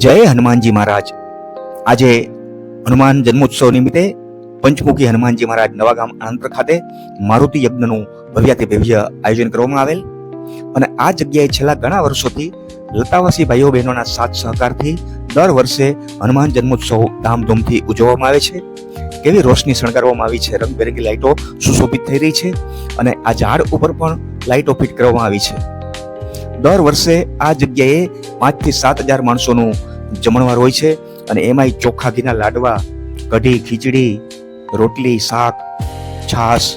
જય હનુમાનજી મહારાજ. આજે હનુમાન જન્મોત્સવ નિમિત્તે પંચમુખી હનુમાનજી મહારાજ નવાગામ આણંદપુર ખાતે મારુતિ યજ્ઞનું ભવ્યાતિ ભવ્ય આયોજન કરવામાં આવેલ અને આ જગ્યાએ છેલ્લા ઘણા વર્ષોથી લતાવાસી ભાઈઓ બહેનોના સાથ સહકારથી દર વર્ષે હનુમાન જન્મોત્સવ ધામધૂમથી ઉજવવામાં આવે છે. કેવી રોશની શણગારવામાં આવી છે, રંગબેરંગી લાઇટો સુશોભિત થઈ રહી છે અને આ ઝાડ ઉપર પણ લાઇટો ફિટ કરવામાં આવી છે. દર વર્ષે આ જગ્યાએ 5 થી 7,000 માણસોનું જમણવાર હોય છે અને એમાંય ચોખ્ખા ઘીના લાડવા, કઢી, ખીચડી, રોટલી, શાક, છાશ,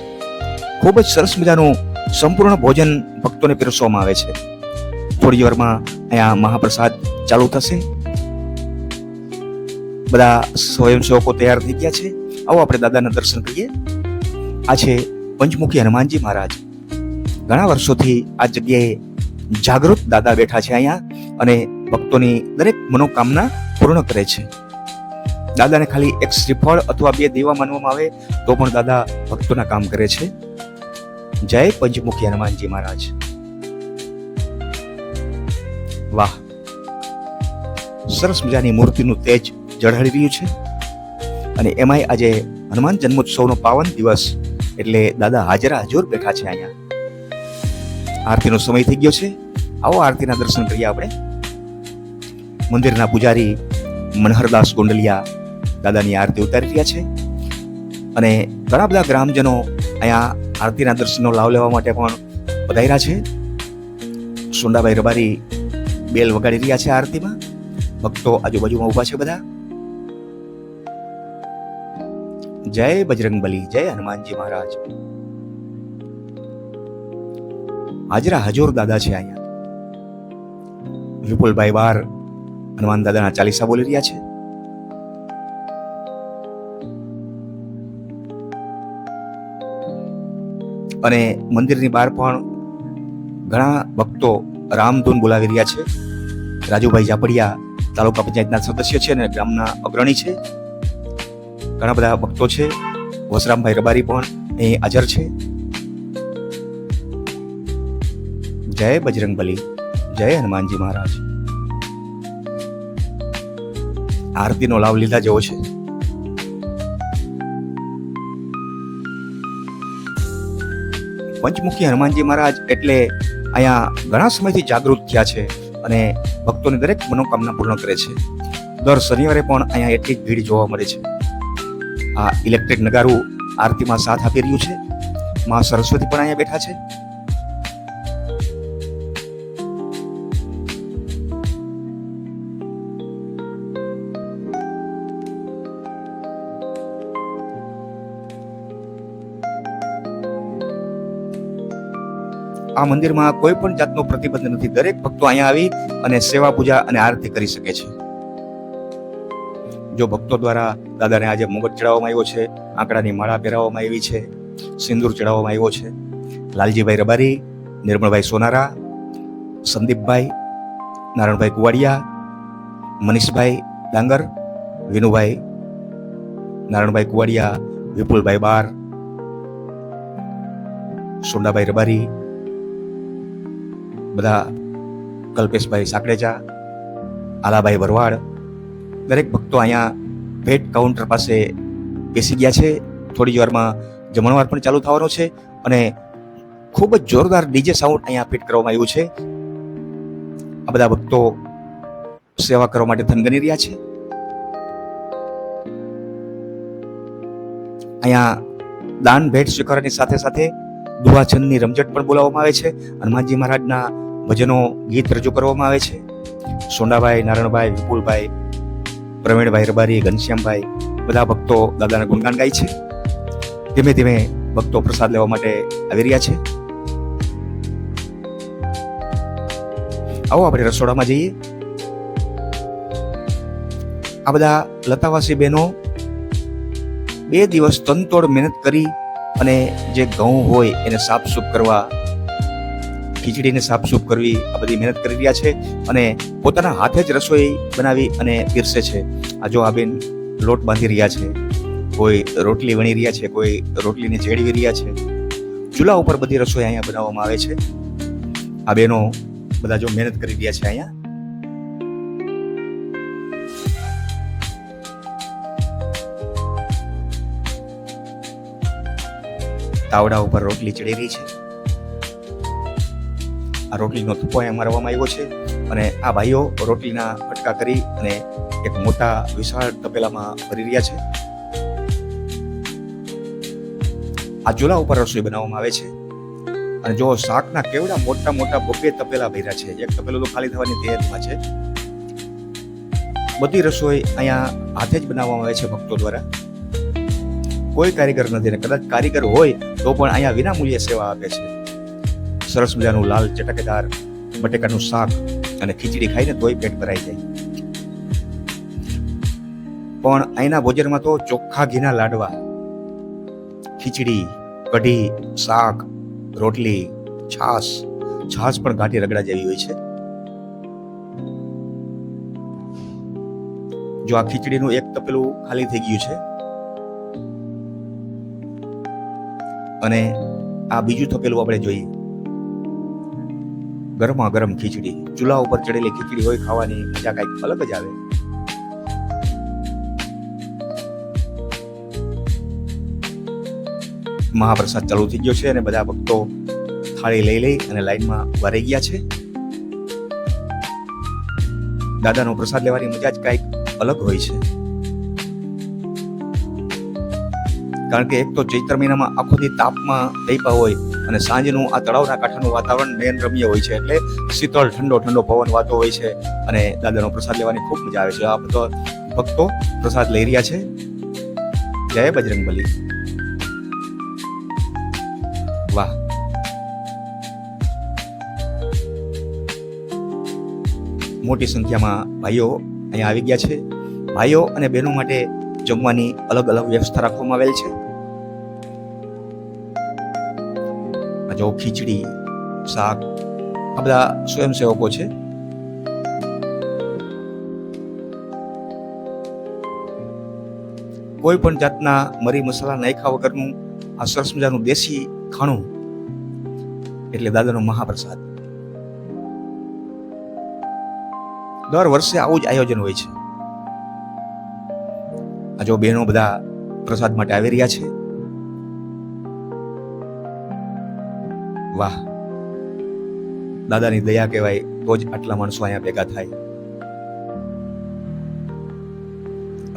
ખૂબ જ સરસ મજાનું સંપૂર્ણ ભોજન ભક્તોને પીરસવામાં આવે છે. થોડી વારમાં અહીંયા મહાપ્રસાદ ચાલુ થશે. બધા સ્વયંસેવકો તૈયાર થઈ ગયા છે. આવો આપણે દાદાના દર્શન કરીએ. આ છે પંચમુખી હનુમાનજી મહારાજ. ઘણા વર્ષોથી આ જગ્યાએ જાગૃત દાદા બેઠા છે અહીંયા અને ભક્તોની દરેક મનોકામના પૂર્ણ કરે છે. દાદાને ખાલી એક શ્રીફળ અથવા 2 દીવા માનવામાં આવે તો પણ દાદા ભક્તોના કામ કરે છે. જય પંચમુખી હનુમાનજી મહારાજ. વાહ, સરસ મજાની મૂર્તિનું તેજ ઝળહળી રહ્યું છે અને એમાંય આજે હનુમાન જન્મોત્સવનો પાવન દિવસ એટલે દાદા હાજરા હજુર બેઠા છે અહીંયા. આરતીનો સમય થઈ ગયો છે. આવો આરતીના દર્શન કરીએ આપણે. મંદિરના પૂજારી મનહરદાસ ગોંડલિયા દાદાની આરતી ઉતારી રહ્યા છે અને ઘણા બધા ગ્રામજનો અહીંયા આરતીના દર્શનનો લાભ લેવા માટે પણ પધાર્યા છે. સોંડાભાઈ રબારી બેલ વગાડી રહ્યા છે આરતીમાં. ભક્તો આજુબાજુમાં ઉભા છે બધા. જય બજરંગબલી, જય હનુમાનજી મહારાજ. હાજરા હજુર દાદા છે અહીંયા. વિપુલભાઈ બાર હનુમાન દાદાના ચાલીસા બોલી રહ્યા છે. અને મંદિરની બહાર પણ ઘણા ભક્તો રામધૂન બોલાવી રહ્યા છે. રાજુભાઈ જાપડિયા તાલુકા પંચાયતના સદસ્ય છે અને ગામના અગ્રણી છે. ઘણા બધા ભક્તો છે. વસરામભાઈ રબારી પણ અહીં હાજર છે. જય બજરંગબલી, જય હનુમાનજી મહારાજ. આરતીનો લાભ લીધા જેવો છે. પંચમુખી હનુમાનજી મહારાજ એટલે અહીંયા ઘણા સમયથી જાગૃત થયા છે અને ભક્તોની દરેક મનોકામના પૂર્ણ કરે છે. દર શનિવારે પણ અહીંયા એટલી જ ભીડ જોવા મળે છે. આ ઇલેક્ટ્રિક નગારું આરતીમાં સાથ આપી રહ્યું છે. માં સરસ્વતી પણ અહીંયા બેઠા છે. આ મંદિરમાં કોઈ પણ જાતનો પ્રતિબંધ નથી. દરેક ભક્તો અહીંયા આવી અને સેવા પૂજા અને આરતી કરી શકે છે. જો ભક્તો દ્વારા દાદાને આજે મુગટ ચડાવવામાં આવ્યો છે, આંકડાની માળા પહેરાવવામાં આવી છે, સિંદૂર ચડાવવામાં આવ્યો છે. લાલજીભાઈ રબારી, નિર્મળભાઈ સોનારા, સંદીપભાઈ, નારાયણભાઈ કુવાડિયા, મનીષભાઈ ડાંગર, વિનુભાઈ, નારાયણભાઈ કુવાડિયા, વિપુલભાઈ બાર, સોંડાભાઈ રબારી, બધા કલ્પેશભાઈ સાકડેચા, આલાભાઈ ભરવાડ, દરેક ભક્તો અહીંયા ભેટ કાઉન્ટર પાસે બેસી ગયા છે. થોડી વારમાં જમણવાર પણ ચાલુ થવાનો છે અને ખૂબ જ જોરદાર ડીજે સાઉન્ડ અહીંયા ફિટ કરવામાં આવ્યું છે. આ બધા ભક્તો સેવા કરવા માટે થનગની રહ્યા છે. અહીંયા દાન ભેટ સ્વીકારવાની સાથે સાથે દુહાછંદની રમઝટ પણ બોલાવવામાં આવે છે. હનુમાનજી મહારાજના ભજનો, ગીત રજૂ કરવામાં આવે છે. સોંડાભાઈ, નારાયણભાઈ, વિપુલભાઈ, પ્રવીણભાઈ રબારી, ઘનશ્યામભાઈ બધા ભક્તો દાદાના ગુણગાન ગાય છે. ધીમે ધીમે ભક્તો પ્રસાદ લેવા માટે આવી રહ્યા છે. આવો આપણે રસોડામાં જઈએ. આ બધા લતાવાસી બહેનો 2 દિવસ તનતોડ મહેનત કરી અને જે ઘઉં હોય એને સાફસૂફ કરવા, ખીચડીને સાફસૂફ કરવી, આ બધી મહેનત કરી રહ્યા છે અને પોતાના હાથે જ રસોઈ બનાવી અને પીરસે છે. આ જો આ બેન લોટ બાંધી રહ્યા છે, કોઈ રોટલી વણી રહ્યા છે, કોઈ રોટલીને જેડવી રહ્યા છે. ચૂલા ઉપર બધી રસોઈ અહીંયા બનાવવામાં આવે છે. આ બહેનો બધા જો મહેનત કરી રહ્યા છે અહીંયા. તાવડા ઉપર રોટલી ચડી રહી છે. આ રોટલીનો થપ્પો અહીંયા મારવામાં આવ્યો છે અને આ ભાઈઓ રોટલીના કટકા કરી અને એક મોટા વિશાળ તપેલામાં ભરી રહ્યા છે. આ ચૂલા ઉપર રસોઈ બનાવવામાં આવે છે અને જો શાકના કેવડા મોટા મોટા બબ્બે તપેલા ભર્યા છે. એક તપેલું તો ખાલી થવાની તૈયારીમાં છે. બધી રસોઈ અહીંયા હાથે જ બનાવવામાં આવે છે ભક્તો દ્વારા. કોઈ કારીગર નથી ને કદાચ કારીગર હોય તો પણ અહીંયા વિનામૂલ્યે સેવા આપે છે. સરસ મજાનું લાલ ચટકેદાર બટેકાનું શાક અને ખીચડી ખાઈને તોય પેટ ભરાઈ જાય. પણ અહીંના ભોજનમાં તો ચોખ્ખા ઘીના લાડવા, ખીચડી, કઢી, શાક, રોટલી, છાશ પણ ઘાટી રગડા જેવી હોય છે. જો આ ખીચડીનું એક તપેલું ખાલી થઈ ગયું છે અને આ બીજું તપેલું આપણે જોઈએ. ગરમા ગરમ ખીચડી, ચૂલા ઉપર ચડેલી ખીચડી હોય, ખાવાની મજા કઈક અલગ જ આવે. મહાપ્રસાદ ચાલુ થઈ ગયો છે અને બધા ભક્તો થાળી લઈ અને લાઈનમાં ઉભા રહી ગયા છે. દાદાનો પ્રસાદ લેવાની મજા જ કઈક અલગ હોય છે. કારણ કે એક તો ચૈત્ર મહિનામાં આખો દી તાપમાં તૈપા હોય અને સાંજનું આ તળાવના કાંઠાનું વાતાવરણ નયન રમ્ય હોય છે. એટલે શીતળ ઠંડો પવન વાતો હોય છે અને દાદાનો પ્રસાદ લેવાની ખૂબ મજા આવે છે. આ બધો ભક્તો પ્રસાદ લઈ રહ્યા છે. જય બજરંગબલી. વાહ, મોટી સંખ્યામાં ભાઈઓ અહીંયા આવી ગયા છે. ભાઈઓ અને બહેનો માટે જમવાની અલગ અલગ વ્યવસ્થા રાખવામાં આવેલ છે. જો ખીચડી, શાક, આ બધા સ્વયંસેવકો છે. કોઈ પણ જાતના મરી મસાલા નાખ્યા વગરનું આ સરસ મજાનું દેશી ખાણું એટલે દાદાનો મહાપ્રસાદ. દર વર્ષે આવું જ આયોજન હોય છે. આ જો બહેનો બધા પ્રસાદ માટે આવી રહ્યા છે. વાહ, દાદાની દયા કહેવાય તો જ આટલા માણસો અહીંયા ભેગા થાય.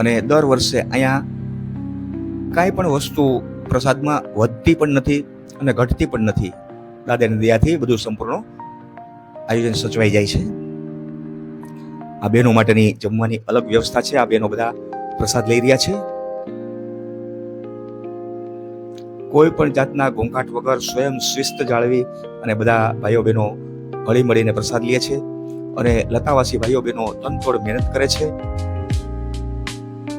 અને દર વર્ષે અહીંયા કાંઈ પણ વસ્તુ પ્રસાદમાં વધતી પણ નથી અને ઘટતી પણ નથી. દાદાની દયાથી બધું સંપૂર્ણ આયોજન સચવાઈ જાય છે. આ બહેનો માટેની જમવાની અલગ વ્યવસ્થા છે. આ બહેનો બધા પ્રસાદ લઈ રહ્યા છે. કોઈ પણ જાતના ઘોંઘાટ વગર સ્વયં શિસ્ત જાળવી અને બધા ભાઈઓ બહેનો હળી મળીને પ્રસાદ લે છે. અને લતાવાસી ભાઈઓ બહેનો તનતોડ મહેનત કરે છે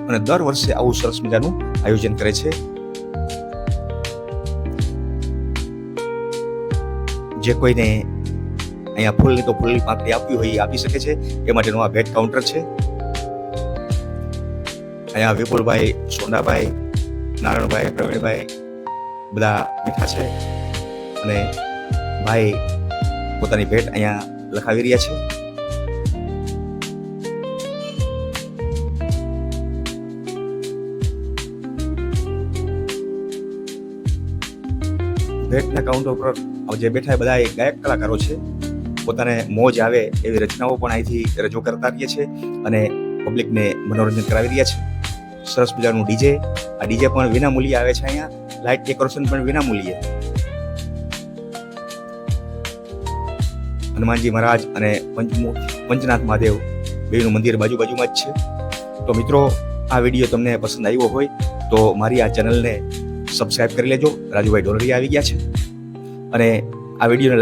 અને દર વર્ષે આવું સરસ મજાનું આયોજન કરે છે. જે કોઈને અહીંયા ફૂલની તો ફૂલની પાંખડી આપવી હોય એ આપી શકે છે. એ માટેનું આ ભેટ કાઉન્ટર છે. અહીંયા વિપુલભાઈ, સોનાભાઈ, નારાયણભાઈ, પ્રવીણભાઈ બધા બેઠા છે અને ભાઈ પોતાની ભેટ અહીંયા લખાવી રહ્યા છે. ભેટના કાઉન્ટર પર જે બેઠા બધા એ ગાયક કલાકારો છે. પોતાને મોજ આવે એવી રચનાઓ પણ અહીંથી રજૂ કરતા રહીએ છે અને પબ્લિકને મનોરંજન કરાવી રહ્યા છે. સરસ મજાનું ડીજે, આ ડીજે પણ વિનામૂલ્યે આવે છે. અહીંયા લાઇટ ડેકોરેશન પણ વિનામૂલ્યે. હનુમાનજી મહારાજ અને પંચનાથ મહાદેવ બેનું મંદિર બાજુમાં જ છે. તો મિત્રો, આ વિડીયો તમને પસંદ આવ્યો હોય તો મારી આ ચેનલને સબસ્ક્રાઇબ કરી લેજો. રાજુભાઈ ઢોલરિયા આવી ગયા છે અને આ વિડીયોને